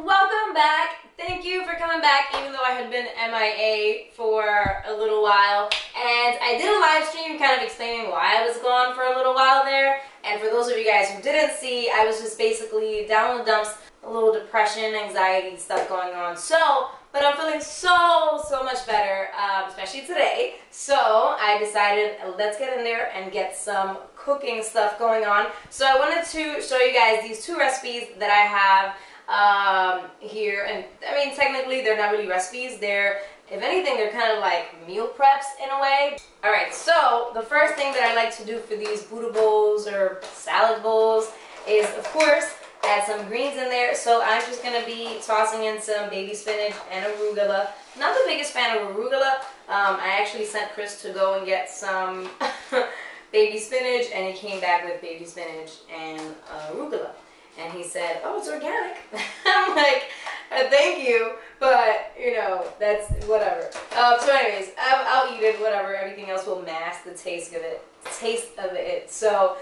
welcome back. Thank you for coming back, even though I had been MIA for a little while. And I did a live stream kind of explaining why I was gone for a little while there. And for those of you guys who didn't see, I was just basically down in the dumps, a little depression, anxiety stuff going on. But I'm feeling so much better, especially today. So I decided, let's get in there and get some cooking stuff going on. So I wanted to show you guys these two recipes that I have here. And I mean, technically they're not really recipes. They're, if anything, they're kind of like meal preps in a way. Alright, so the first thing that I like to do for these Buddha bowls or salad bowls is, of course, add some greens in there. So I'm just going to be tossing in some baby spinach and arugula. Not the biggest fan of arugula. I actually sent Chris to go and get some baby spinach, and he came back with baby spinach and arugula. And he said, oh, it's organic. I'm like, thank you, but, you know, that's whatever. So anyways, I'll eat it, whatever. Everything else will mask the taste of it. So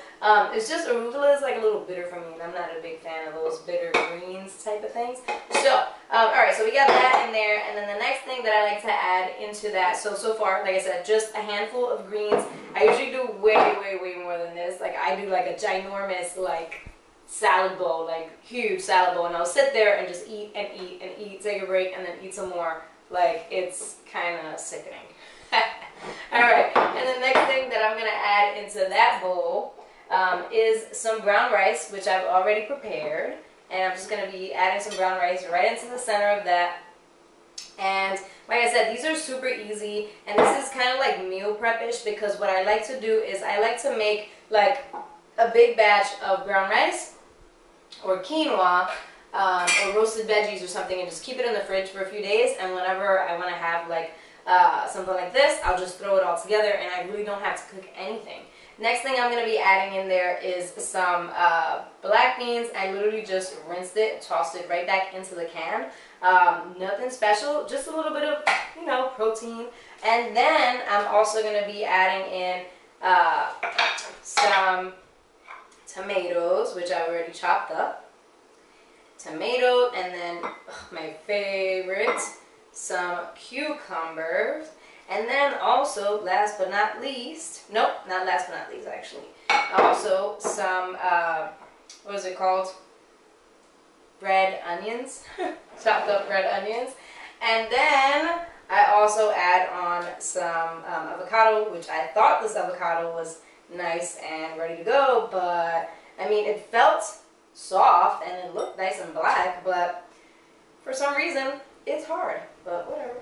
it's just arugula is like a little bitter for me, and I'm not a big fan of those bitter greens type of things. So alright, so we got that in there, and then the next thing that I like to add into that, so far, like I said, just a handful of greens. I usually do way more than this. Like, I do like a ginormous like salad bowl, like huge salad bowl, and I'll sit there and just eat and eat and eat, take a break, and then eat some more. Like, it's kind of sickening. Alright, and the next thing that I'm going to add into that bowl is some brown rice, which I've already prepared. And I'm just going to be adding some brown rice right into the center of that. And like I said, these are super easy. And this is kind of like meal prep-ish, because what I like to do is I like to make like a big batch of brown rice or quinoa or roasted veggies or something, and just keep it in the fridge for a few days. And whenever I want to have like something like this, I'll just throw it all together, and I really don't have to cook anything. Next thing I'm going to be adding in there is some black beans. I literally just rinsed it, tossed it right back into the can. Nothing special, just a little bit of, you know, protein. And then I'm also going to be adding in some tomatoes, which I already chopped up. Tomato, and then my favorite, some cucumbers. And then also, last but not least, nope, not last but not least actually, also some, what is it called? Red onions, chopped up red onions. And then I also add on some avocado, which I thought this avocado was nice and ready to go, but I mean, it felt soft and it looked nice and black, but for some reason, it's hard, but whatever.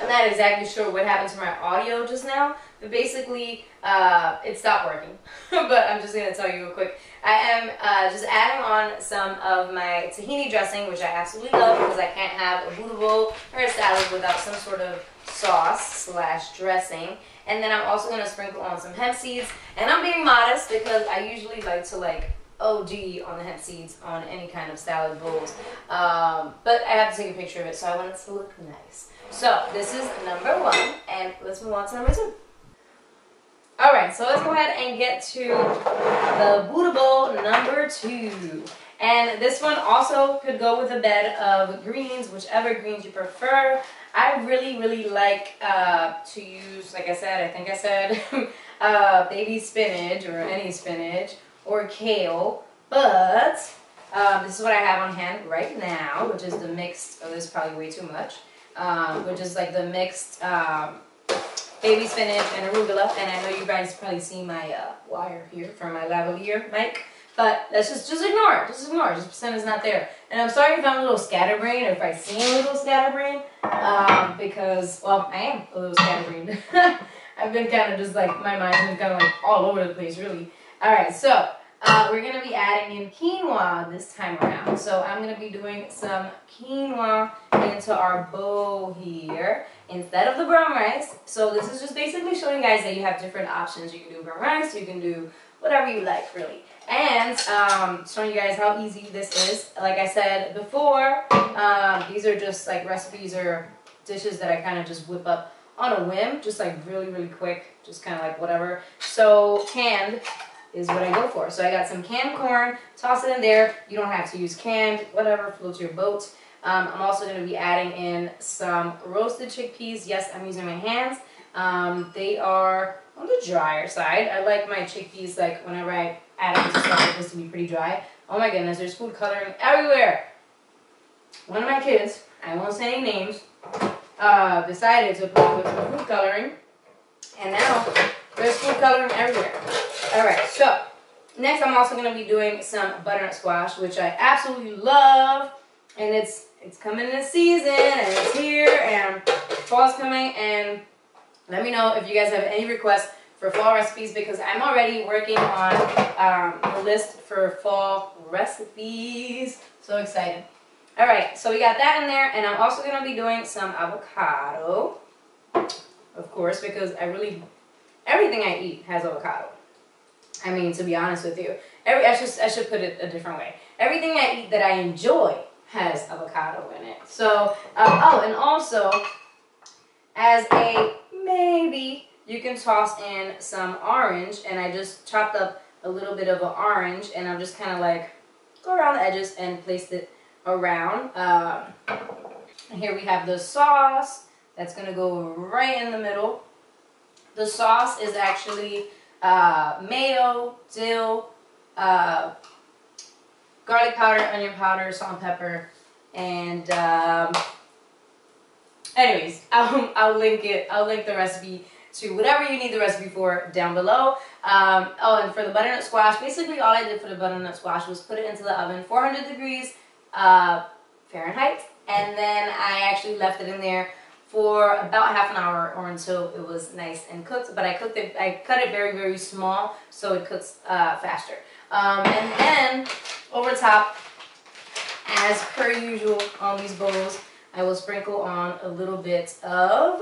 I'm not exactly sure what happened to my audio just now, but basically it stopped working. But I'm just going to tell you real quick. I am just adding on some of my tahini dressing, which I absolutely love, because I can't have a Buddha bowl or a salad without some sort of sauce / dressing. And then I'm also going to sprinkle on some hemp seeds. And I'm being modest because I usually like to like OD on the hemp seeds on any kind of salad bowls. But I have to take a picture of it, so I want it to look nice. So this is number one, and let's move on to number two. Alright, so let's go ahead and get to the Buddha bowl number two. And this one also could go with a bed of greens, whichever greens you prefer. I really like to use, like I said, I think I said, baby spinach or any spinach or kale. But this is what I have on hand right now, which is the mixed, oh, this is probably way too much, which is like the mixed baby spinach and arugula. And I know you guys probably see my wire here from my lavalier mic. But let's just ignore it. Just ignore it. Just pretend it's not there. And I'm sorry if I'm a little scatterbrained or if I seem a little scatterbrained. Because, well, I am a little scatterbrained. I've been kind of just like, my mind's been kind of like all over the place, really. Alright, so we're going to be adding in quinoa this time around. So I'm going to be doing some quinoa into our bowl here instead of the brown rice. So this is just basically showing you guys that you have different options. You can do brown rice, you can do whatever you like, really. And showing you guys how easy this is. Like I said before, these are just like recipes or dishes that I kind of just whip up on a whim, just like really quick, just kind of like whatever. So canned, is what I go for. So I got some canned corn, toss it in there. You don't have to use canned, whatever floats your boat. I'm also going to be adding in some roasted chickpeas. Yes, I'm using my hands. They are on the drier side. I like my chickpeas, like whenever I add them to stuff like this, to be pretty dry. Oh my goodness, there's food coloring everywhere. One of my kids, I won't say any names, decided to put some food coloring, and now there's food coloring everywhere. Alright, so next I'm also going to be doing some butternut squash, which I absolutely love, and it's coming in season, and it's here, and fall's coming, and let me know if you guys have any requests for fall recipes, because I'm already working on the list for fall recipes. So excited. Alright, so we got that in there, and I'm also going to be doing some avocado, of course, because everything I eat has avocado. I mean, to be honest with you, I should put it a different way. Everything I eat that I enjoy has avocado in it. So, oh, and also, as a maybe, you can toss in some orange, and I just chopped up a little bit of an orange, and I'm just kind of like, go around the edges and placed it around. And here we have the sauce that's going to go right in the middle. The sauce is actually mayo, dill, garlic powder, onion powder, salt and pepper, and anyways, I'll link it. I'll link the recipe to whatever you need the recipe for down below. Oh, and for the butternut squash, basically all I did for the butternut squash was put it into the oven, 400 degrees Fahrenheit, and then I actually left it in there for about half an hour or until it was nice and cooked. But I cut it very, very small so it cooks faster. And then over top, as per usual on these bowls, I will sprinkle on a little bit of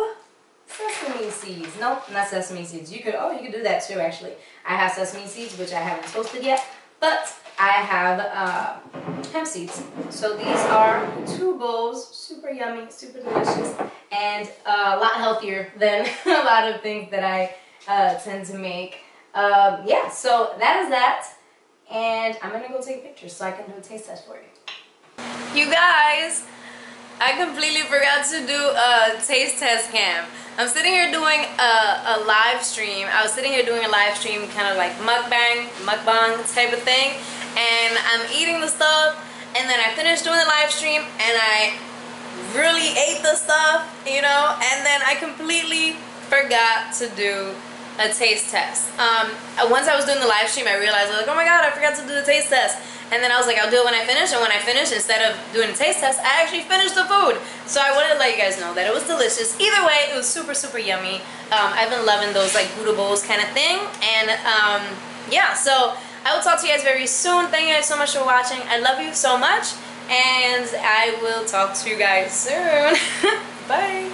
sesame seeds. Nope, not sesame seeds. You could do that too, actually. I have sesame seeds, which I haven't toasted yet, but I have hemp seeds. So these are 2 bowls, super yummy, super delicious, and a lot healthier than a lot of things that I tend to make. Yeah, so that is that, and I'm gonna go take pictures so I can do a taste test for you. You guys, I completely forgot to do a taste test cam. I'm sitting here doing a live stream. I was sitting here doing a live stream, kind of like mukbang type of thing, and I'm eating the stuff, and then I finished doing the live stream, and I really ate the stuff, you know, and then I completely forgot to do a taste test. Once I was doing the live stream, I realized, like, oh my god, I forgot to do the taste test. And then I was like, I'll do it when I finish. And when I finished, instead of doing a taste test, I actually finished the food. So I wanted to let you guys know that it was delicious. Either way, it was super, super yummy. I've been loving those like Buddha bowls kind of thing. And yeah, so I will talk to you guys very soon. Thank you guys so much for watching. I love you so much. And I will talk to you guys soon. Bye.